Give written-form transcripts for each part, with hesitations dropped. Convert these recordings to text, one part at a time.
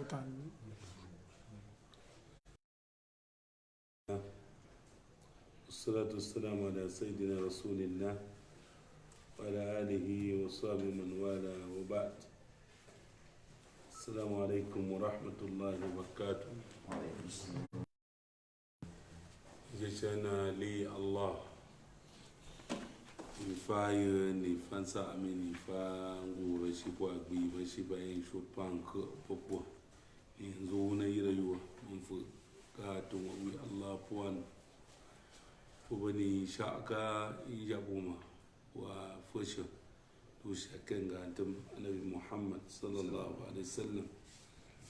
تعالى. والصلاة والسلام على سيدنا رسول الله وعلى آله وصحبه من والاه وبعد. السلام عليكم ورحمة الله وبركاته. جشنا لي الله ifaye ni fansa ameni fa ngura shi po agbi ba shi ba yin shu pank popo inzo na yira yuwa mun fu ka to wi Allah puan fu bani sha'aka yabuma wa fusha to shakan ga antum annabi Muhammad sallallahu alaihi wasallam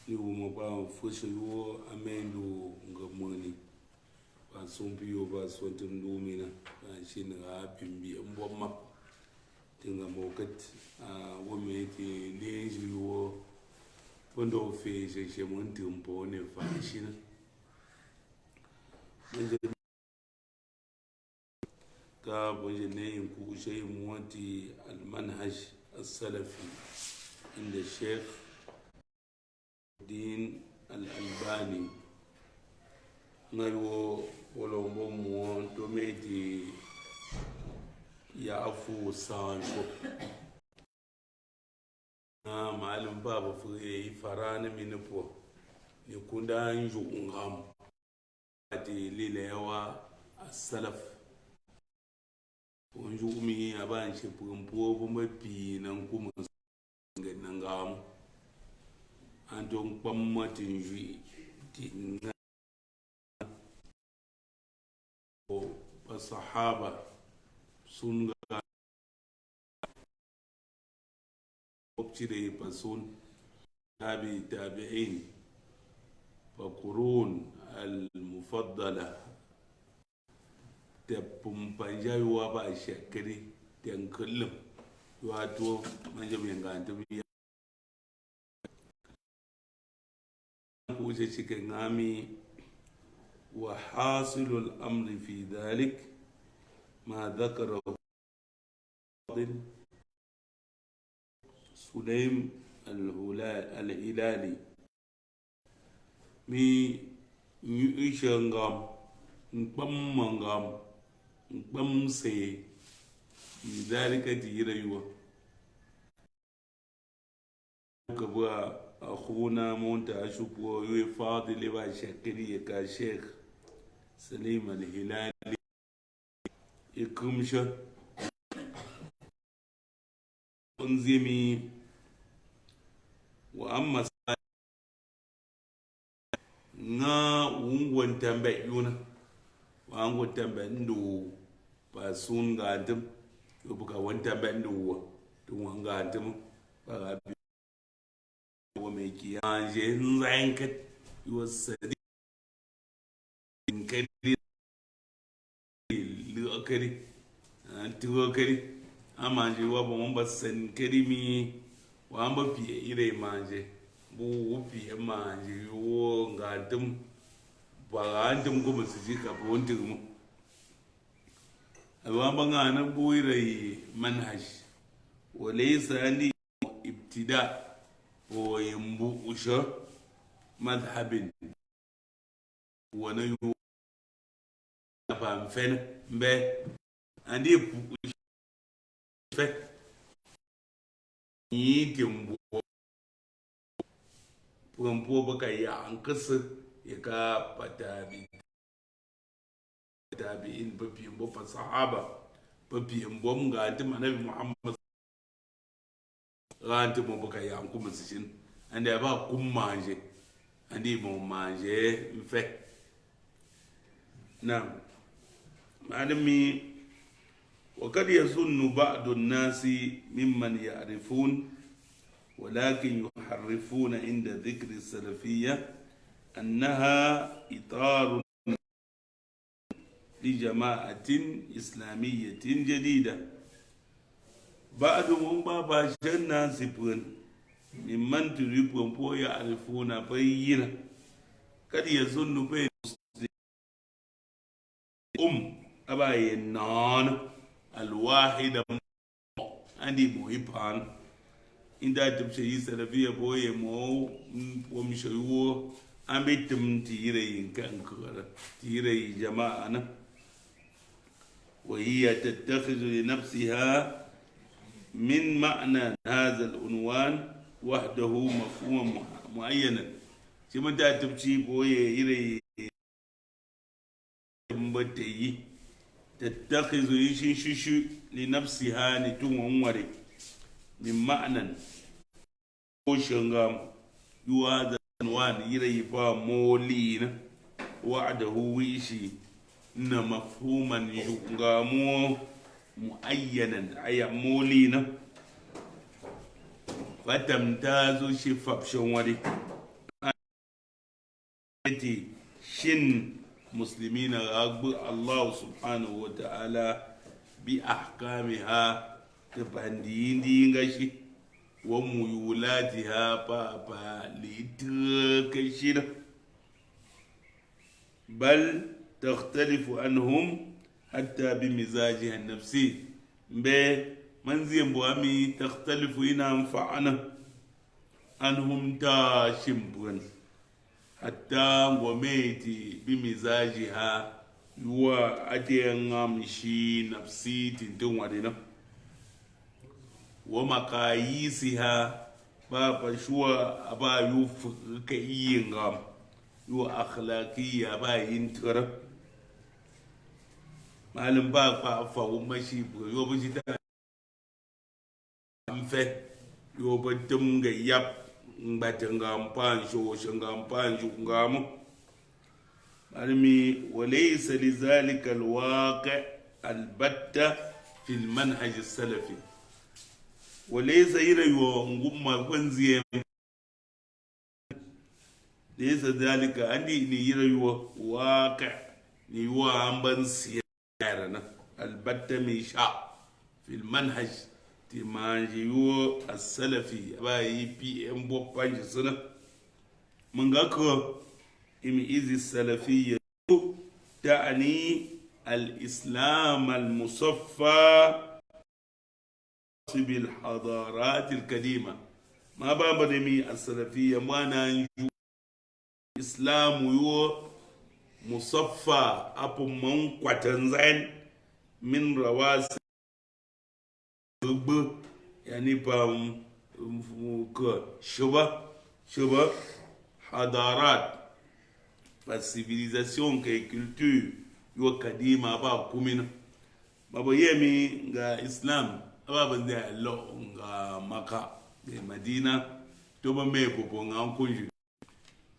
ni mu ba fusha yo amendo ngamoni ba sun biyo ba sun tun domina ba shi ne a bimbi an bomma tinga mokat a wame yake ne jiwo wanda ofe shi mun tumpo ne fa shi ne ka buje ne yin ku shi muwati al-manhaj as-salafi inda Sheikh Din al-Albani ngayo wolombo mo to meti ya afu sanko na malum baba fu e farana minipo ni kunda nju ngam ati lilewa as-salaf onju mi aban shi pumpo bo mapi nan kuma ngam anton pammatin ji tinga الصحابة سنغا وبشري بسون تابعين فقرون المفضلة تبم بنجاي وابا شكري تنكلم واتو منجم ينغانتبي وجه شكنامي وحاصل الأمر في ذلك ما ذكره سليم الهلالي مي يشنغام نقمنغام نقمسي في ذلك تيريوا كبوا أخونا مونتا أشوفوا يفاضل وشكري كشيخ سليم الهلالي يكمشة انزمي وأما na wungwan tambe yuna wangwan tambe ndo ba sun ga antum yo buka wan tambe ndo wa to wanga antum ba ga bi wa me ki anje nzankat yo sadi kadi lu kadi tuwo kadi amanje wa bon ba san kadi mi wa amba pi ire manje bu wupi manje wo ngatum ba antum ko ba su ji ka ba wonti mu awa banga na bu ire manhaj wa laysa li ibtida wa yambu usha madhhabin wa na yu ba fen mbe andi pu fe yi timbu pumpo baka ya an kasa ya ka tabi'in babiyin ba sahaba babiyin bom ga antum annabi Muhammad ga antum baka ya an kuma sishin anda ba kum manje andi mo manje mfe na malami وقد يظن بعض الناس ممن يعرفون ولكن يحرفون عند ذكر السلفية أنها إطار لجماعة إسلامية جديدة بعض من بابا الناس ممن تريبون يعرفون بينا قد يظن بين أبا النان الواحدة عندي محبان inda tabshe yi salafiya boye mo wa mishayo an bai tire yin kan kara tire jama'a na wa hiya tattakhidhu li nafsiha min ma'na hadha al-unwan wahdahu mafhuman muayyanan shi mun ta tabci boye ire mbata yi tattakhidhu yi shishu li nafsiha ni tun ware min ma'nan ko shangam yuwa da wani ire fa molina wa'dahu wishi na mafhuman yungamu muayyanan aya molina fatamtazu shi fafshin wari shin muslimina agbu Allah subhanahu wa ta'ala bi ahkamiha ta bandiyin gashi wa muyulatiha pa litakashira bal takhtalifu anhum hatta bi mizajiha nafsi be manziyan buami takhtalifu ina anfa'ana anhum ta shimbun hatta ngometi bi mizajiha yuwa adiyan amshi nafsi tintun wadina wa makayisiha ba shuwa aba yufu ka yin gam yuwa akhlaqiyya ba yin tura malum ba fa fa mashi yo ba shi da amfe yo ba dum ga yap batanga mpan sho shanga mpan jungamu malmi walaysa lidhalika alwaqi' albatta fi almanhaj as-salafi walaysa irayo ngumma kwanziye laysa dhalika andi ni irayo waqi' ni wa amban siyarana albatta mi sha fi almanhaj timanjiyo as-salafi abayi pm bopanje suna mangako imi izi salafiyya ta'ani al-islam al-musaffa bil hadarat al-kadima ma baba da mi as-salafiyya mana islam yo musaffa apu man kwatan zain min rawasi yani bam ko shuba hadarat ba civilisation ke culture yo kadima ba kumina baba yemi ga islam aba bande Allah ga maka de madina to ba me popo nga kunju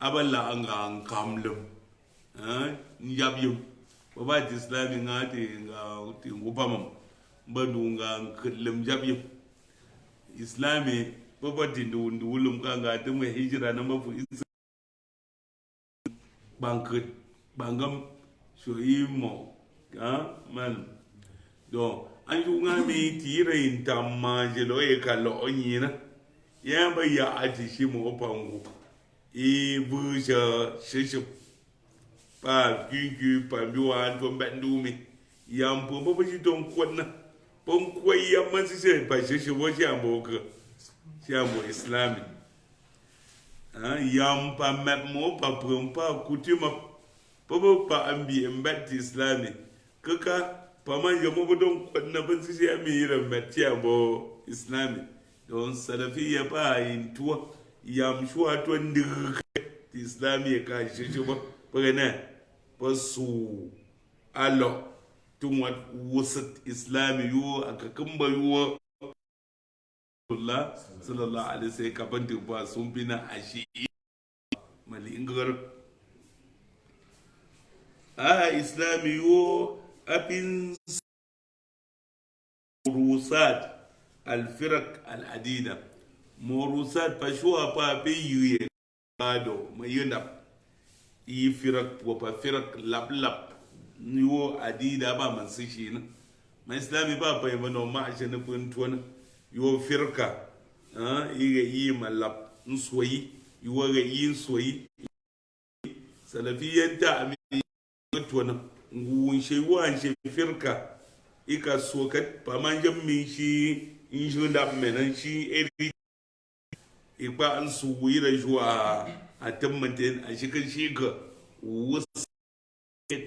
aballa anga kamlum nyabyum baba islam nga te nga te ngubamam banunga kulum jabyum islami baba dindu wulum kanga te me hijira na mafu bankut bangam shoyimo man do anju ngami tire intamma jelo e kallo onyina yamba ya ati shimo pangu e buja shishu pa gingu pa biwa to bandumi yampo baba ji don konna bon koyya mansi se pa shishu bo jambo ka jambo islami yam pa map mo pa prompa coutume pobo pa ambi mbati islami kaka pa man yamo bodon konna ban si ya mi yira mbati abo islami don salafiyya pa yin tuwa yam shuwa to ndir islami ka shishu ba bagana basu allo tun wat wusat islami yo aka kamba yo Allah sallallahu alaihi wasallam ka bantu ba sun bina ashi mali ingar islami yo apin rusat al-firq al-adida murusat pashwa pa biye ado mayuna yi firq wa pa firq lab yo adida ba man sishi na ma islami ba pa yano ma ashe na puntuwa yo firka iga yi malab nsoyi yo ga yi nsoyi salafiyan ta ami tona ngun she wan she firka ika sokat pa manjam mi shi injunda menan shi eri ikpa an su wira juwa a tammanten a shikan shiga wasu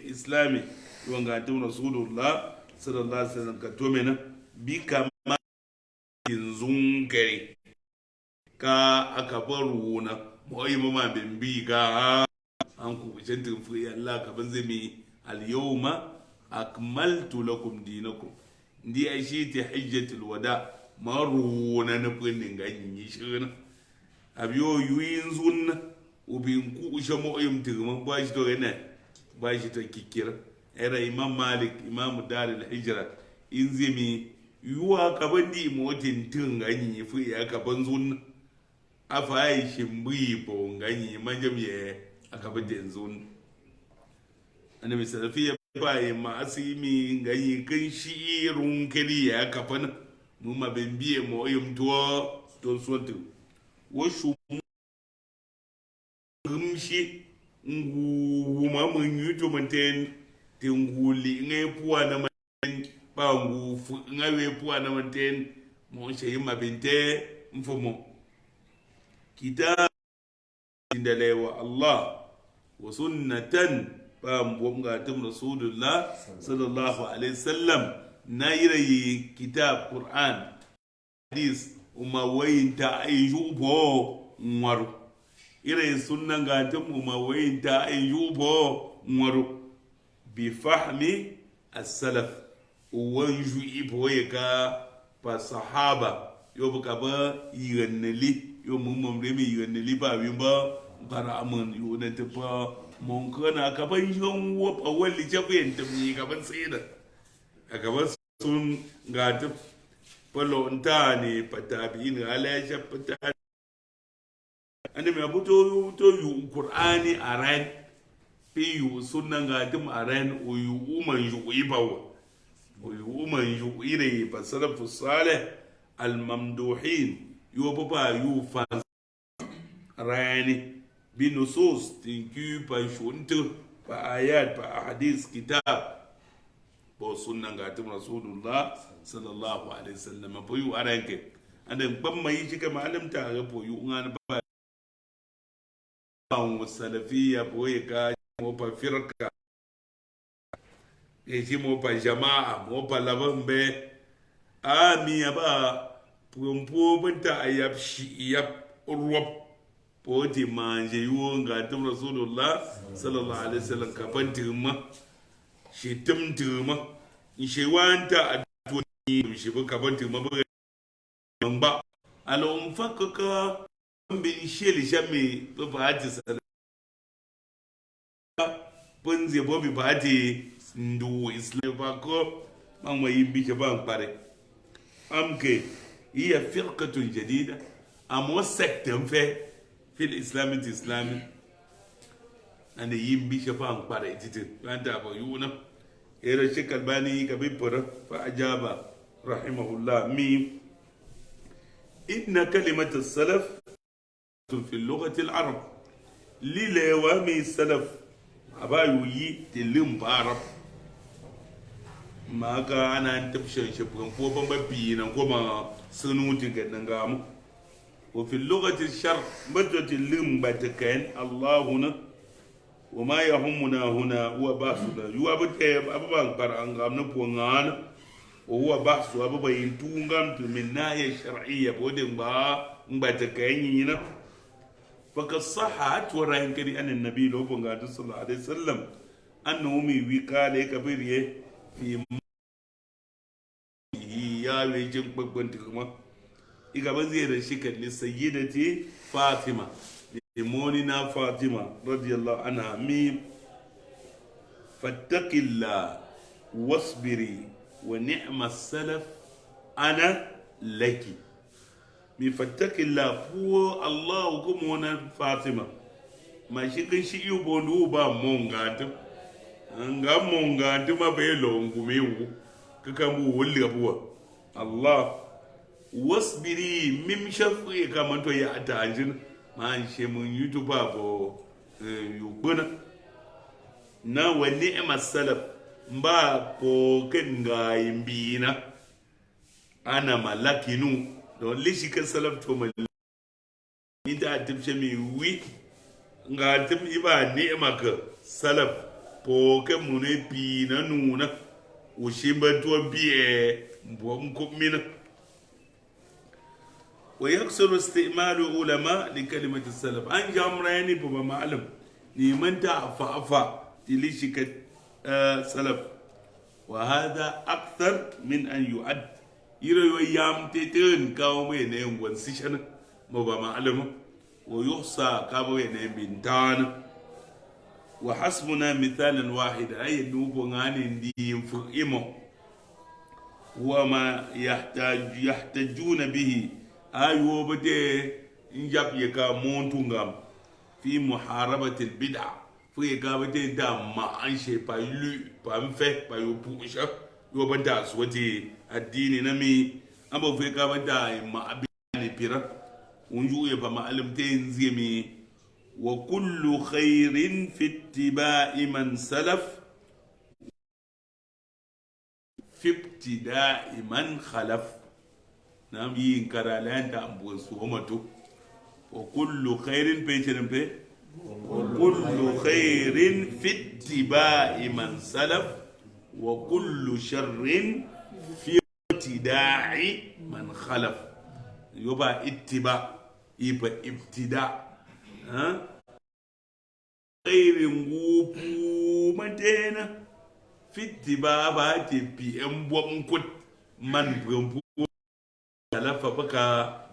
islami wanga tun rasulullah sallallahu alaihi wasallam ka to mena bi kama yanzun gare ka aka baro na moyi mama bin bi ga an ku jantin fi Allah ka ban zai al yawma akmaltu lakum dinakum ndi ai shi ta hajjatul wada maruna na fannin ganyi shi na abiyo yuyin zunna ubin ku usha moyim tigman ba shi to yana ba shi ta kikira era imam malik imam darul hijra in zimi yuwa kaban di motin tun ganyi fi ya kaban zunna afa yi shimbi bo ganyi manjam ye akaban den zunna annabi salafiya baye ma asimi ganyi kan shi run kali ya kafana mu ma ben biye moyim to sontu wo shu gumshi nguma mun yuto manten tinguli ngai puwa na manten bangu ngawe puwa na manten mo she mabinte mfumo kita indalewa Allah wa sunnatan bam ga tum rasulullah sallallahu alaihi wasallam na yirayi kitab qur'an hadis umma wayinta ayubo ngwaru ire sunna ga tum umma wayinta ayubo ngwaru bi fahmi as-salaf wanju ibo yaka pa sahaba yo buka ba yirannali yo mumum remi yirannali ba wimba bara amun yo na tafa mon kana ka ban yon wo pa walli jaben tumni ka ban tsida aka ba sun ga ta falonta ne fatabi'in ala ya shafata ande me abuto to yu qur'ani aran fi yu sunnan ga tum aran o yu uman yu ibawa o yu uman yu ire fa salafu salih al mamduhin yu baba yu fa rani bi nusus tinki pa shuntu pa ayat pa hadis kitab bo sunnan ga tum rasulullah sallallahu alaihi wasallam po yu aranke anan ban mai shi ka malam ta ga po yu ngan ba an salafiyya po ya ga mo pa firka e ji mo pa jama'a mo pa laban be ami ba pumpo banta ayab shi yab ruwab po ti manje yu ga tum rasulullah sallallahu alaihi wasallam ka bantima shi tumtuma in shi wanta shi ba kaban tuma ba alon fakaka bin sheli shame ba ta sala bun ze bobi ba ta ndu islam ba ko man mai bi ke ban pare amke hiya firqatun jadida am wasaktan fe fil islami ande yimbi ke ban pare titin wanda ba yuna era shekal bani ka bi pora fa ajaba rahimahullah mi inna kalimat as-salaf fi lughati al-arab lilewa mi salaf abayu yi tilim arab maka ana tabshan shi ko ban babbi nan kuma sunutin gadan gamu wa fi lughati al-shar batatil batakan allahuna وما يهمنا هنا هو بحثنا يوابد أبا بران غامنا بوغان وهو بحث أبا ينتونغام من ناحية الشرعية بودن با تكاينينا فقد صحت وراين كري أن النبي لو بنغاد صلى الله عليه وسلم أنه مي وقال كبير في يا ويجن بنتكما إذا بزير شكل لسيدتي فاطمة لموننا فاطمة رضي الله عنها ميم فاتق الله واصبري ونعم السلف أنا لك مي فاتق الله هو الله كمونا فاطمة ما شكل شيء يبونو با مونغات nga mongante ma belo ngumewu kakambu wulli abuwa Allah wasbiri mim shafi kamanto ya atanjin man she mun youtube abo yugbona na wa ni'ma salaf mba po kenga imbina ana malakinu don lishi kan salaf to ita tibshe mi wi nga tim iba ni'ma ka salaf po ke mune pi na nuna ushimba to biye mbom kumina ويكثر استعمال علماء لكلمة السلف أن جامراني بابا معلم نيمن تعفى تليشك سلف وهذا أكثر من أن يعد يرى يام تتن كاومين ينقل سيشن بابا معلم ويحصى كاومين بنتان وحسبنا مثالا واحدا أي نوبو غاني دي فقيمو وما يحتاجون به ayo bade injab yaka montungam fi muharabati albid'a fi ka bade da ma an she pa lu pa mfe pa yo pusha yo bada swati addini nami amba fi ka bada ma abini pira unju ya pa ma'alim te nzimi wa kullu khairin fi ittiba'i man salaf fi ibtida'i man khalaf nam yin karalanta ambon su homato wa kullu khairin pecheren pe kullu khairin fi ittiba'i man salaf wa kullu sharrin fi ibtida'i man khalaf yoba ittiba iba ibtida khairin gupu matena fi ittiba ba te pi embom kut man bumpu salafa baka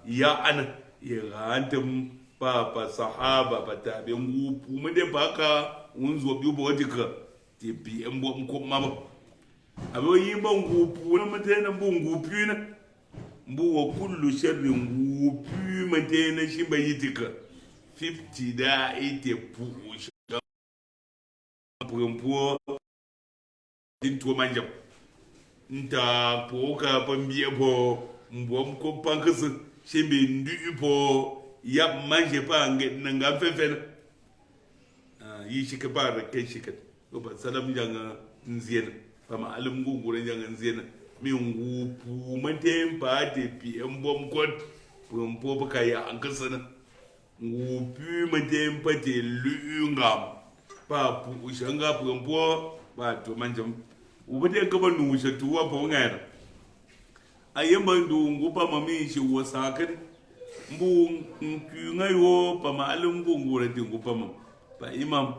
ya ana ya rantum pa sahaba pa tabi'in gupu mu de baka unzo biyu ba wadika te bi en bo ko mama abo yi ban gupu na mutane bon gupu na mbu wa kullu sharrin gupu mutane shi bai yitika 50 da ite pu shiga pumpo din to manjam nta po ka pambiye po mbom ko pankes shembe ndu po yap manje pa nga fefen yi shike ba da kai shike to ba salam janga nzien pa ma alim gungure janga nzien mi ngupu mantem pa de pi mbom ko pompo ba kai an kasana ngupu mantem pa de lungam pa pu shanga pompo ba to manjam ubade ka ba nu shatuwa pa ngara ayemba ndungu pa mami shi wasakan mbu ngayo pa ma'alum gungura dingu pa mam pa imam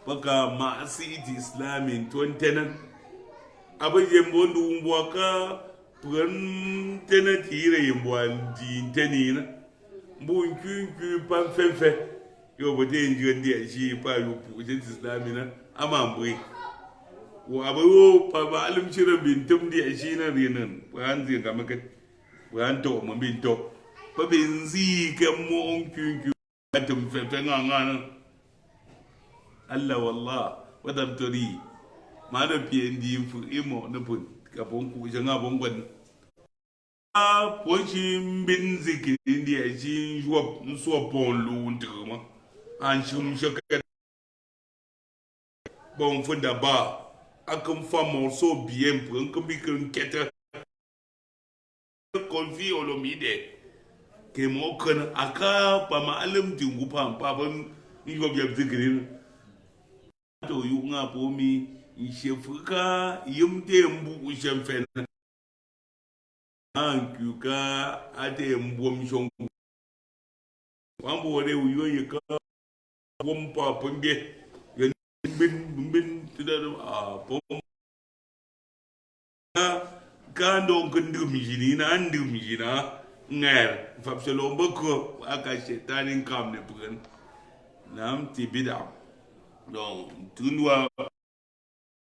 paka ma'asiti islamin tontenan abaje mbondu mbwaka pran tena tire yembwa dintenina mbu nkyunkyu pa fenfe yo bote njandi shi pa yo pujin islamina amambwe wa abayo pa ma'alum shirin bintum di shi na rinan ran zai ga maka ran to mun binto pa benzi kan mu onkyunkyu atum fefe ngana Allah wallah wadam tori ma da piendi fu imo na pun ka bon ku janga bon gwan a pochi binzi ki ndi shi jwa so bon lu nduma an shum shaka bon funda ba akan famo so bien pour un combique keta confi olomide ke mo kan aka pa ma alim dingu pam pa ban yo bi abdigrin to yu nga po mi shefuka yimte mbu shemfen an kuka ate mbom shon wambo wore yo yeka wompa pambe bin tudar a pom kando kundu mijina andu mijina ngar fapselo bako aka shetanin kam ne bugan nam ti bid'a donc tunwa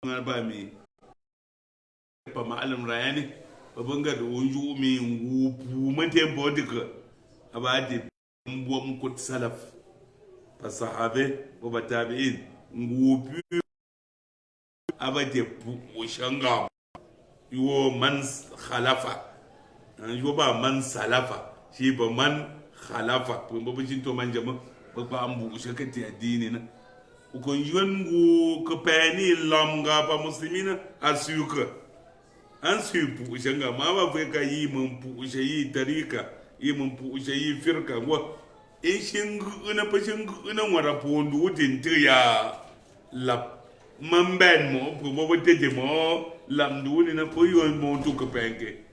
ngar ba mi pa ma'alim rayani babanga da wonju mi ngupu mate bodika abadi mbom kut salaf fa sahabe wa tabi'in ngupu abade pu shanga yo man khalafa yo ba man salafa shi ba man khalafa ko ba bijin to man jama ba ambu shakati addini na ko yongu ko pani lamga pa muslimina asuka an su pu shanga ma ba fa ka yi mun pu yi tarika yi mun pu yi firka wa in shin na fashin na wara pondu tintu ya lap mamben mo po tete mo lamdu ni na po yo mo tu ko penke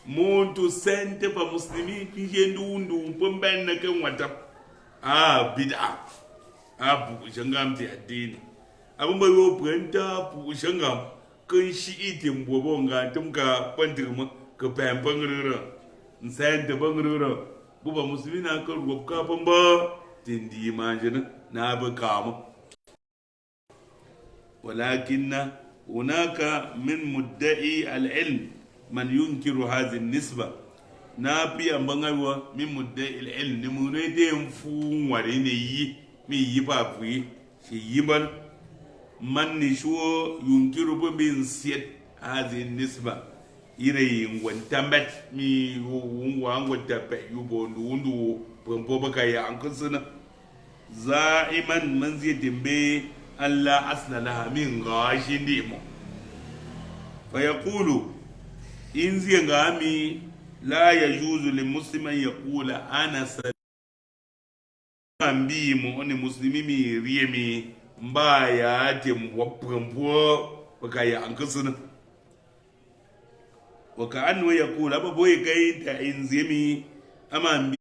mo tu sente pa muslimi fi jendu ndu pomben na kan wata bid'a bu shangam ti addini abun ba yo brenta bu shangam kan shi itin bobo nga tumka pantirma ka pempan rura sente bangrura buba muslimi na kan gobka pamba tindi manjina na ba kama ولكن هناك من مدعي العلم من ينكر هذه النسبة نابي أمبعوا من مدعي العلم نمريدهم فون وريني مي يبابوي شيبان من نشوا ينكر بمن سيد هذه النسبة إيرين وانتمت مي وانغوتابع يبونو بمبوبكا يا أنكسنا زائما من زيد بي Allah asla laha min gashi ndimo fayaqulu in zai gami la yajuzu lil musliman yaqula ana sambi mo oni muslimi mi riyemi mbaya te mbwaprampo baka ya ankasuna waka annu yaqula baboy kai ta in zemi ama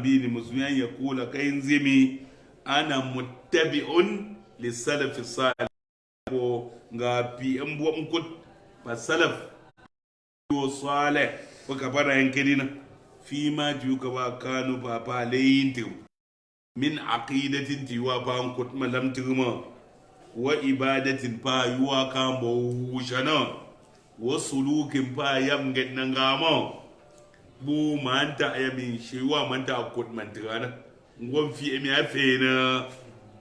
bi ni musliman yaqula kai in zemi ana muttabi'un lissalaf salih ko ga bi an bo mkut ba salaf yo salih ko ka fara yankirina fi ma ju ka ba kanu ba ba layinti min aqidatin ti wa ba mkut malam tigma wa ibadatin pa yuwa kan bo wushana wa sulukin pa yam gednan gama bu manta ayamin shewa manta kut mantigana ngom fi emi afena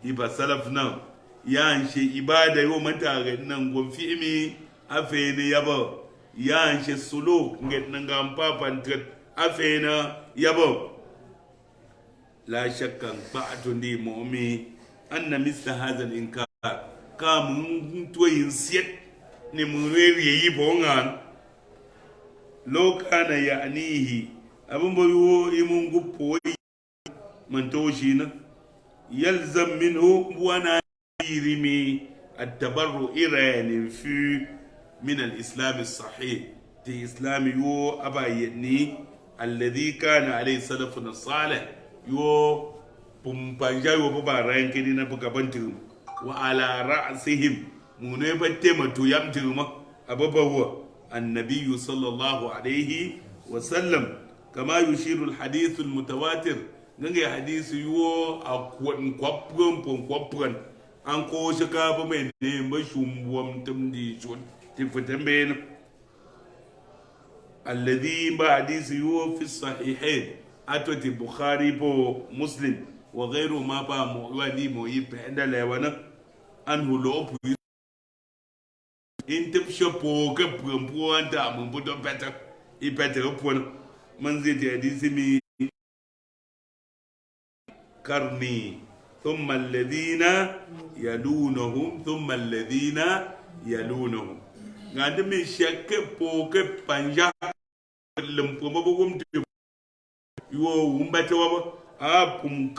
iba salaf nan ya anshe ibada yo manta ga nan ngom fi emi afena yaba ya anshe suluk nget nan gam papan tet afena yaba la shakkan ba'tu ndi mu'mi anna misla hadha al-inkar kam toyin siet ni muneri yi bongan lo kana ya'nihi abun boyo imun guppo من توشينا يلزم منه وانا يرمي التبرؤ إيراني في من الإسلام الصحيح تي إسلام يو أبا يدني الذي كان عليه سلفنا الصالح يو بمبانجا يو بابا رانكينا بكابنتهم وعلى رأسهم منبتما يمتهم أبابا هو النبي صلى الله عليه وسلم كما يشير الحديث المتواتر nange hadisi yo a kwapran an ko shaka ba mai ne ba shumbuwam tumdi chun ti fitambe na alladhi ba hadisi yo fi sahihain atoti bukhari bo muslim wa ghayru ma ba mu wadi mo yi penda lewana an hulo pu in tip shopo ka prampo anta mun budo peta I peta ko man zai hadisi mi karni ثم الذين يلونهم ثم الذين يلونهم ngande mi shake poke panja lempo mabugum ti yo umbate waba apum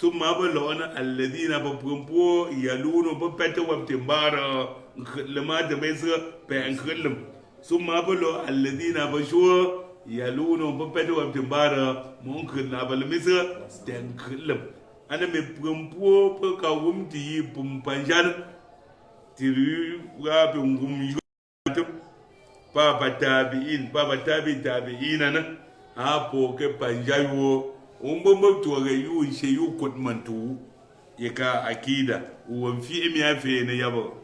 ثم بلون الذين بپمپو يلونو بپته وبت mbara lema de besa pe nkrlem ثم بلو الذين بشو yaluno bapete wa timbara munkun na balmisa den kullum ana me pumpo po ka wumti pumpanjan tiri wa bungum yutum baba tabi'in na apo ke panjayo umbombo to ga yu she yu kotmantu yaka akida uwan fi emi afe ne yabo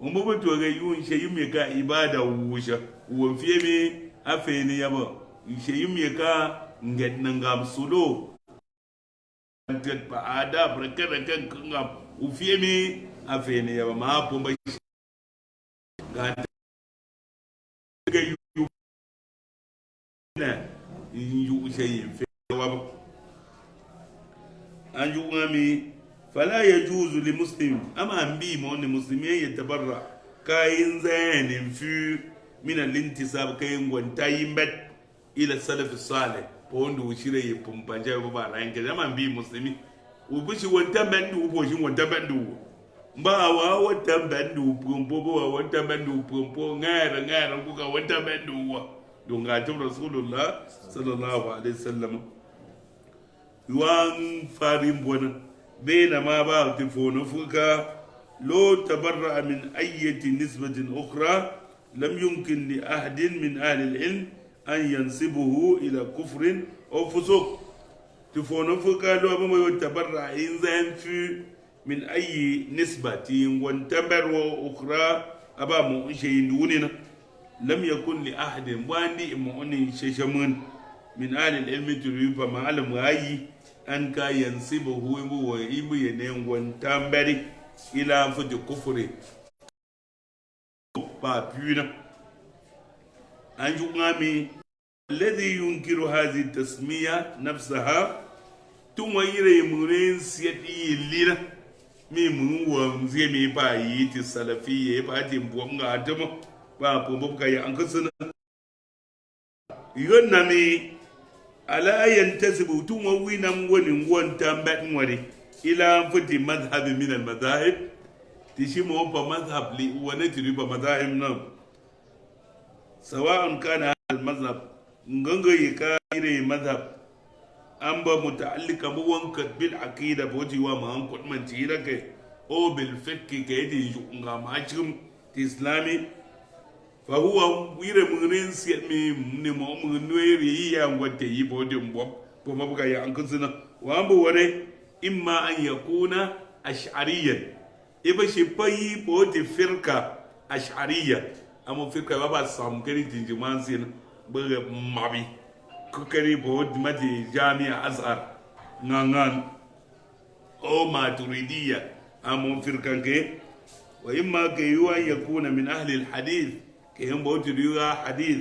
umbombo to ga yu she yu me ka ibada wusha uwan fi emi afe ne yabo she yu me ka nget nangam sulo ntet pa ada brekere kan ngam u fi emi afe ne yabo ma pomba ga yu na yu she yin fe wabo anjuwami fala yajuzu li muslim ama ambi mo ne muslimi yatabarra kayin zanin fi min al-intisab kayin gwanta yimbet ila salaf salih pondo ushire yipumpanja baba range zaman bi muslimi ubushi wonta bandu uboshin wonta bandu mba wa wonta bandu pumpo wa wonta bandu pumpo ngara kuka wonta bandu wa dunga to rasulullah sallallahu alaihi wasallam yuan farin bona bena ma ba tifono fuka لو تبرأ من أي نسبة أخرى لم يمكن لأحد من أهل العلم أن ينسبه إلى كفر أو فسوق تفون فقالوا أبما يتبرأ إنسان في من أي نسبة وانتبر أخرى أبا مؤشي دوننا لم يكن لأحد واني مؤني ششمون من أهل العلم تريد فما علم غاي أن كا ينسبه وإبو ينين وانتبر ila fuji kufure ba puna an ji ngami alladhi yunkiru hadhihi tasmiya nafsaha tun wayire murin siyati lina mi mun wa mzie mi ba yi ti salafiyye ba ti mbom ga adama ba pombo ka ya an kasana yonna mi ala yantasibu tun wawina wani wonta mbadin wari إلى فتي مذهب من المذاهب تشيمو بمذهب لي ونتري بمذاهب نعم سواء كان هذا المذهب نغنغ يكايري مذهب أمبا متعلق بوانك بالعقيدة بوتي وما أنكت من تيرك أو بالفقه كيدي يونغا ماجم تسلامي فهو وير مغنين سيمي نمو مغنويري يا وتي يبودي مبوب بمبغا يا أنكسنا وأمبو وري إما أن يكون أشعريا إبا شبهي بوتي فرقة أشعرية أما فرقة بابا سامكري تنجمان سين بغا مابي كوكري بوتي ماتي جامعة أزهر نانان أو ماتريدية أما فرقة كي وإما كي يكون من أهل الحديث كي هم بوتي ريوها حديث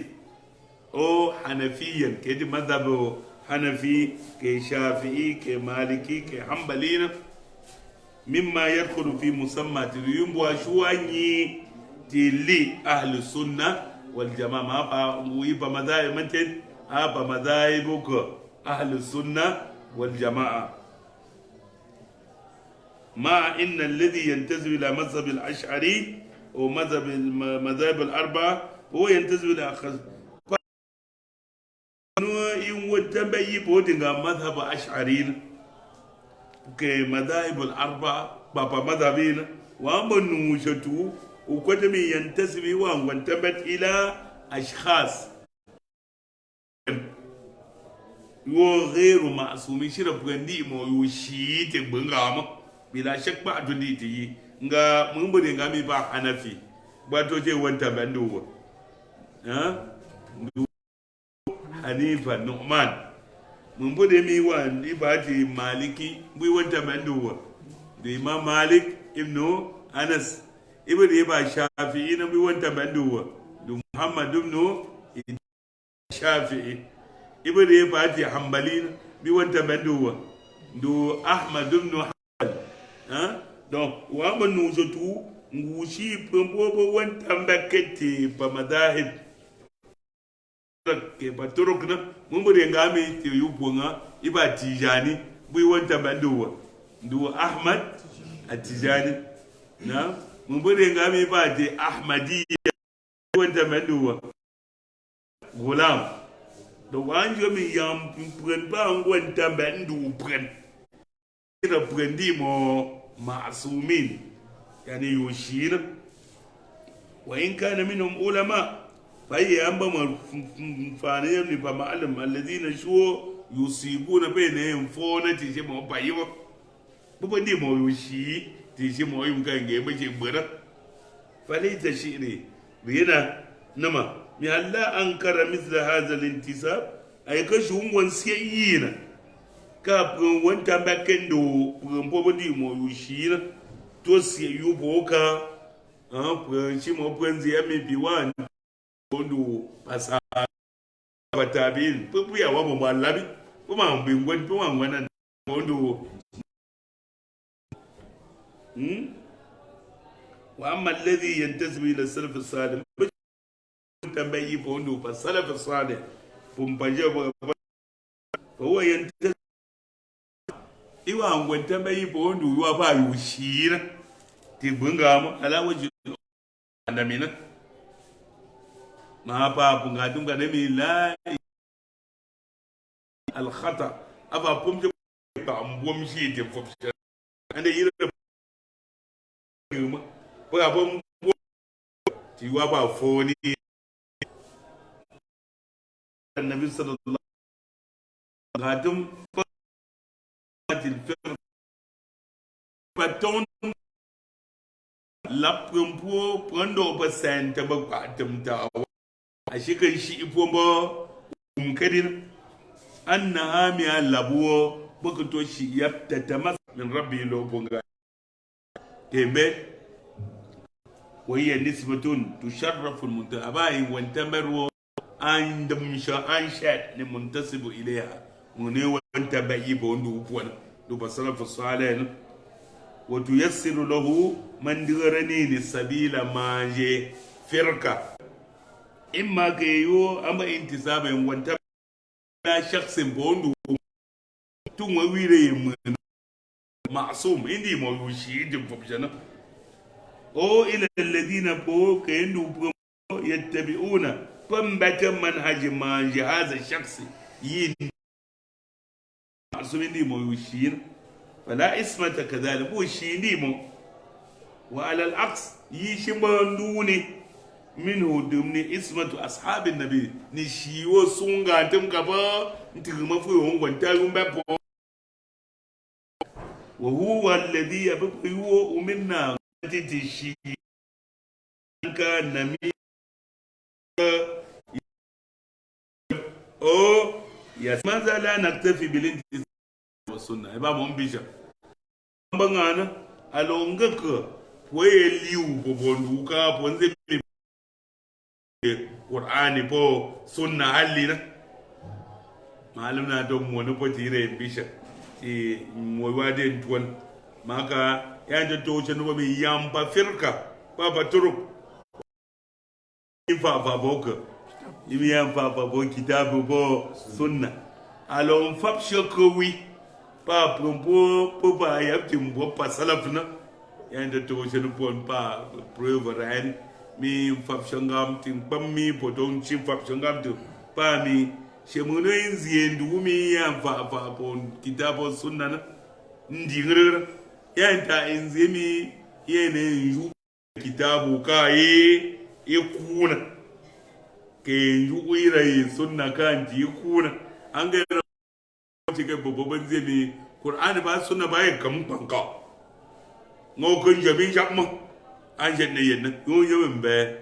أو حنفيا كي مذهب حنفي كشافعي كمالكي كحنبلين مما يدخل في مسمى تريم وشواني تلي أهل السنة والجماعة ما ويبا مذاهب متن أبا مذاهبك أهل السنة والجماعة مع إن الذي ينتسب إلى مذهب الأشعري ومذهب المذاهب الأربعة هو ينتسب إلى in wata bai bodin ga mazhab ash'ari ke madhahib al-arba baba madhabin wa man nushatu ukwata min yantasibi wa wantabat ila ashkhas yo ghairu ma'sumi shira bugandi mo yo shi te bungama bila shak ba dundi ti nga mun bude ngami ba hanafi ba to je wanta bando ha Hanifa Nu'man mun bude mi wa ibati Maliki bui wanta manduwa da Imam Malik ibn Anas ibn Iba Shafi'i na bui wanta manduwa da Muhammad ibn Shafi'i ibn ibati Hanbali bui wanta manduwa da Ahmad ibn Hanbal ha donc wa manu zotu ngushi pombo wanta mbakete pa madahib ke baturuk na mun bude ngami te yubunga iba tijani bui wanta banduwa ndu Ahmad atijani na mun bude ngami ba te Ahmadiyya wanta banduwa gulam do wanjo mi yam pren ba wanta bandu pren ira prendi mo ma'sumin yani yushira wa in kana minhum ulama فهي أمبا فانيا نبا معلم الذين شو يصيبون بينهم فونا تيجي مو بايوا بودي مو يشي تيجي مو يمكن جيبه جبرة فليت شيء بينا نما من الله أنكر مثل هذا الانتساب أي كشوم ونسيينا كابون وانتا بكندو بودي مو يشي توسي يبوكا شي مو بنزي أمي بيوان Ondo pasa batabil puya wa mo malabi kuma mbingwan kuma ngwana ondo wa amma alladhi yantasibu ila salaf salih tambayi ondo fa salaf salih pumpaje ba wa yanta iwa ngwanta bai bo ndu wa ba yu shira ti bunga ma ala waji andamina ma pa bunga dunga ne mi la al khata aba pumje ba ambom shi te fofsha ande yira ma ba bom ti wa ba foni annabi sallallahu alaihi wasallam paton la prumpo prendo ba senta ba kwatum ta a shikan shi ifo ba kadin anna mi labuwo baka to shi yapta tamas min rabbi lo bonga tembe وهي نسبة تشرف المنتبه وانتمر عندما أنشأ المنتسب إليها من وانتبه يبون دوبون دوبصرف الصالح وتيسر له من درني السبيل ما جي فرقة إما كيو أما انتساب وانتبه شخص بون دوبون ثم ويري معصوم عندي ما يشيد بفجنا أو إلى الذين بو كأنه يتبعون فمبت منهج ما هذا الشخص ين معصومين دي مو يشير فلا اسمة كذلك بو يشير دي مو وعلى العكس يشبهوني منه ضمن اسمة أصحاب النبي نشيو سونغا تمكبا نتغم فيهم وانتاهم بابو وهو الذي يبقى منا تتشي كان نمي او ماذا لا نكتفي بالانتساب والسنه با مون بيشا bangana alongaka waye liu bobonduka bonze Qur'ani po sunna hallina malum na don mo no potire bisha ti mo wade tuwan maka yanda to no bi yamba firka baba turuk ifa baboka imi yamba babo kitabu bo sunna alon fab shokowi pa prompo po ba yaptim bo pa salafna yanda to no pon pa preuve ran mi fab shangam tim pammi podon chim fab shangam to pa mi shemuno inziendu mi yamba bon kitabu sunna na ndingrer yanta inzimi yene yu kitabu kai ikuna ke yu ira sunna kan ji kuna an ga ci ga babban zemi qur'ani ba sunna ba ya kam panka ngo kun jabi jakma an je ne yen yo yo mbe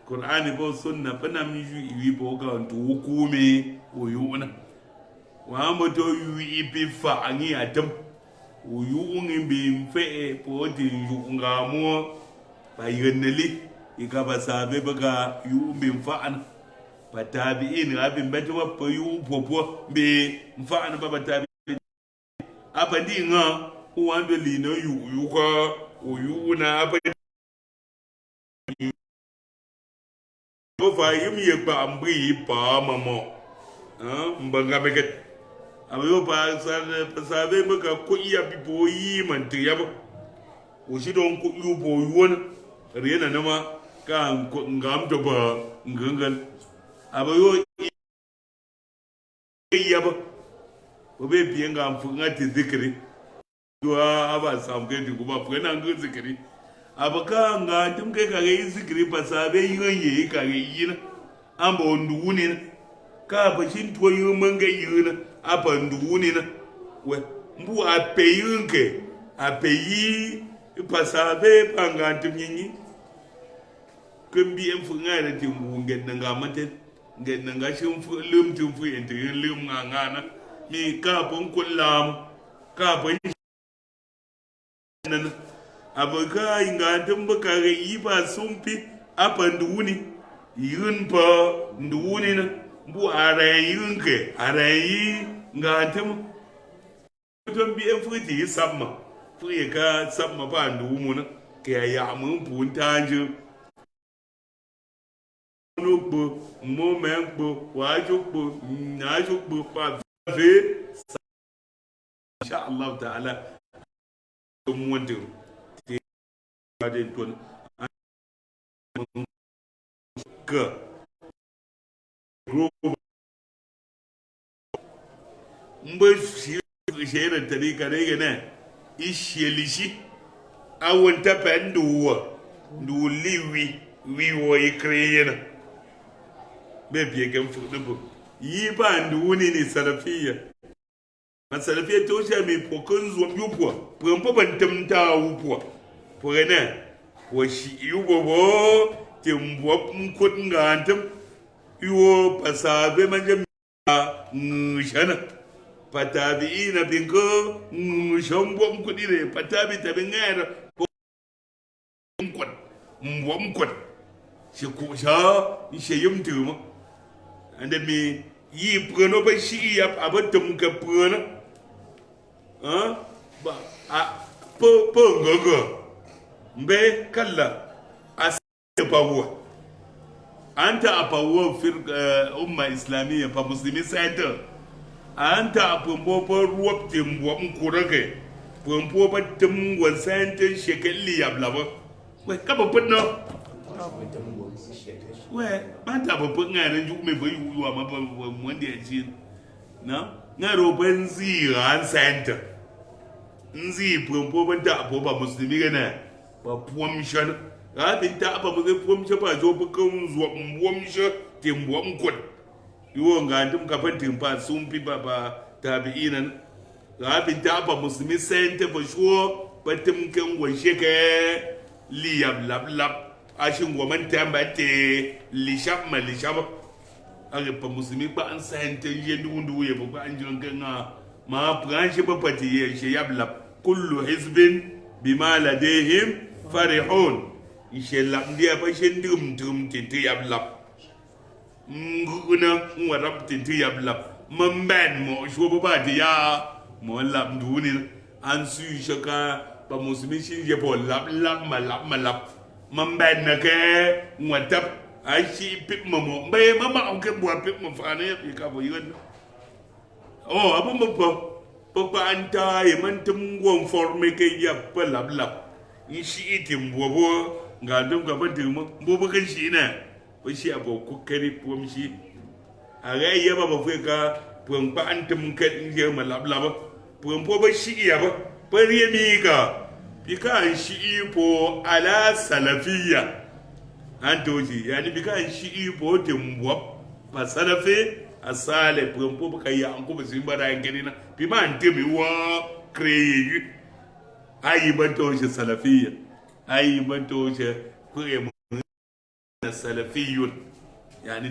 qur'ani ba sunna bana mi yu iwi bo ga to hukumi o yuna wa mo to yu ibi fa ani adam uyu ungimbi mfe poti ngamo bayeneli ikaba sabe baga yu mfana batabiin abin betwa po yu popo be mfana baba tabi abadi nga uwando lino yu ka uyu na abadi bo fa yim ye ba ambi pa mamo mbanga beget ayo ba sabe maka ko iya biboyi manti yaba o shi don ko yu boyi wona rena nama ka ngam to ba ngangal abayo yaba o be bi ngam fu ngati zikri do aba sam ke di ko ba fu na ngu zikri abaka nga tum ke ka yi zikri ba sabe yi ka yi na ambo nduuni ka ba shin to yi manga yi na apanduuni na we mbu apeyunke apeyi pasabe pangantum nyinyi kumbi emfu ngara timbu ngenanga mate ngenanga shimfu lumtum fu ente lum ngana mi ka bon kullam ka bon nan abaka ingantum bakare yiba sumpi apanduuni yun pa nduuni na mbu arayunke arayi ngantem ton bi enfuti samma fuye ka samma ba ndu mun ke ya mun punta Nukbu, Momembu, Wajukbu, Najukbu, Pave, Inshallah Ta'ala, Mwadu, Badin, Mbe shere tarika rege ne ishelishi awanta penduwa du liwi wiwo ikreyena bebe kan fudubu yi ba ndu ni salafiya masalafiya to sha mi pokon zo yupo prampo bantamta wupo pore wo shi yugo bo timbo mkut ngantam yuwo pasabe manje ngshana patabiina bingo shombo mkudire patabi tabingera mkut mbomkut shikusha sheyumtuma ande mi yi prono ba shi ya abatum ka prono ba po ngogo mbe kalla asbawa anta apawo fir umma islamiyya fa muslimi center anta apombo ruwap timbo mkurake pompo ba timbo center shekelli yablabo we kaba putno we banta ba punga na ju me bayu wa ma ba wanda ya ci na ngaro banzi ran center nzi pompo banta apoba muslimi gana ba puamshan rabin ta apa mu puamsha ba zo bukan zuwa puamsha timbo mkut yiwo ngandum kapan timpa sumpi ba tabi'inan rabin ta apa muslimi center ba shuo batum kan washe ke liyab lab ashin goman tambate lishab ma lishab aga pa muslimi ba an center je ndu ye ba an jiran kan ma branche ba pati ye she yab lab kullu hizbin bima ladayhim farihun ishe lab dia ba she ndum tinti yab lab nguna warab tinti yab lab mamban mo sho ba dia mo lab nduni an su shaka ba muslimi shin je bo lab malab mamban na ke ngwatab ai shi pip mo be mama au ke bo pip mo fa ne bi ka bo yun abu mo po anta e man tum won forme ke ya pa lab shi itim bo ga dum ga ba dum bo ba kan shi na o shi abo ku kari pom shi a ga ya ba fe ka pom pa antum ka je ma lab pom po ba shi ya ba bari mi ka bikan shi ipo ala salafiyya antoji yani bikan shi ipo timbo pa salafi asale pom pa ya anko ba simba da ngeni na bi man temi wa kreye ayi banto shi salafiyya ayi banto shi ku salafiyun yani